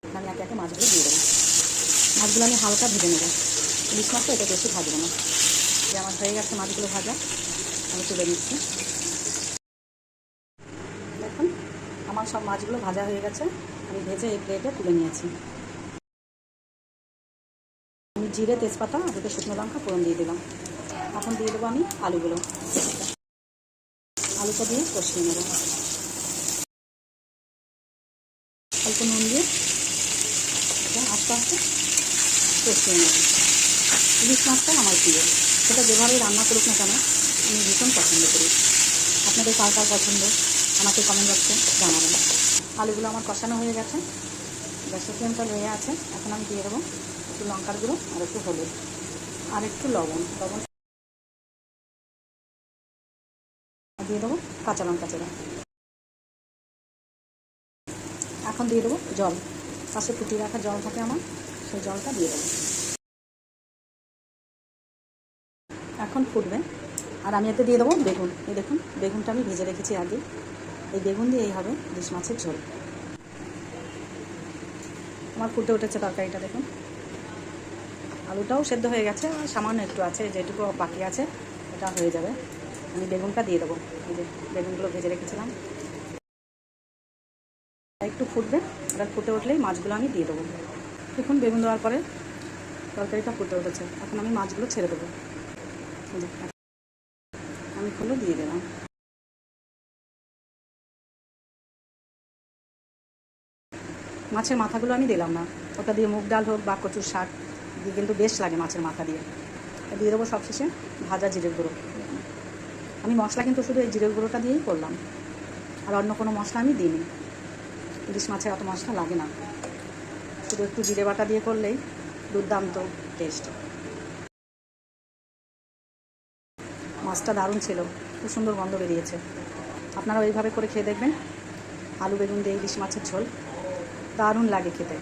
আমি একে একে মাছগুলো দিয়ে দেবো। মাছগুলো আমি হালকা ভেজে নেবো, ইলিশ মাছটা এটা বেশি ভাজবো না। যে আমার হয়ে গেছে মাছগুলো ভাজা, আমি তুলে নিচ্ছি। দেখুন আমার সব মাছগুলো ভাজা হয়ে গেছে, আমি ভেজে এই প্লেটে তুলে নিয়েছি। আমি জিরে, তেজপাতা আর দুটো শুকনো লঙ্কা ফোড়ন দিয়ে দিলাম। এখন দিয়ে দেবো আমি আলুগুলো। আলুটা দিয়ে কষিয়ে নেব, অল্প নুন দিয়ে আস্তে আস্তে কষিয়ে নেব। ইলিশ মাছটা আমার প্রিয়, সেটা যেভাবে রান্না করুক না কেন আমি ভীষণ পছন্দ করি। আপনাদের কার কার পছন্দ আমাকে কমেন্ট বক্সে জানাবেন। আলুগুলো আমার কষানো হয়ে গেছে, গ্যাসের ফ্লেমটা হয়ে আছে। এখন আমি দিয়ে দেবো একটু লঙ্কার গুঁড়ো আর একটু হলুদ আর একটু লবণ দিয়ে দেবো, কাঁচা লঙ্কা চেরা। এখন দিয়ে দেবো জল, পাশে ফুটিয়ে রাখা জল থাকে আমার, সেই জলটা দিয়ে দেবো। এখন ফুটবে আর আমি এতে দিয়ে দেবো বেগুন। এই দেখুন বেগুনটা আমি ভেজে রেখেছি আগে, এই বেগুন দিয়েই হবে ইলিশ মাছের ঝোল। আমার ফুটে উঠেছে তরকারিটা, দেখুন আলুটাও সেদ্ধ হয়ে গেছে, আর সামান্য একটু আছে, যেটুকু বাকি আছে এটা হয়ে যাবে। আমি বেগুনটা দিয়ে দেবো, এই যে বেগুনগুলো ভেজে রেখেছিলাম। একটু ফুটবে, এবার ফুটে উঠলেই মাছগুলো আমি দিয়ে দেবো। দেখুন বেগুন দেওয়ার পরে তরকারিটা ফুটে উঠেছে, এখন আমি মাছগুলো ছেড়ে দেবো। আমি খুলে দিয়ে দিলাম। মাছের মাথাগুলো আমি দিলাম না, ওটা দিয়ে মুগ ডাল হোক বা কচুর শাক দিয়ে কিন্তু বেশ লাগে মাছের মাথা দিয়ে। দিয়ে দেবো সবশেষে ভাজা জিরের গুঁড়ো। আমি মশলা কিন্তু শুধু এই জিরের গুঁড়োটা দিয়েই করলাম, আর অন্য কোনো মশলা আমি দিইনি। ইলিশ মাছে অত মশলা লাগে না, শুধু একটু জিরে বাটা দিয়ে করলেই দুর্দান্ত টেস্ট। মাছটা দারুণ ছিল, খুব সুন্দর গন্ধ বেরিয়েছে। আপনারা ওইভাবে করে খেয়ে দেখবেন, আলু বেগুন দিয়ে ইলিশ মাছের ঝোল দারুণ লাগে খেতে।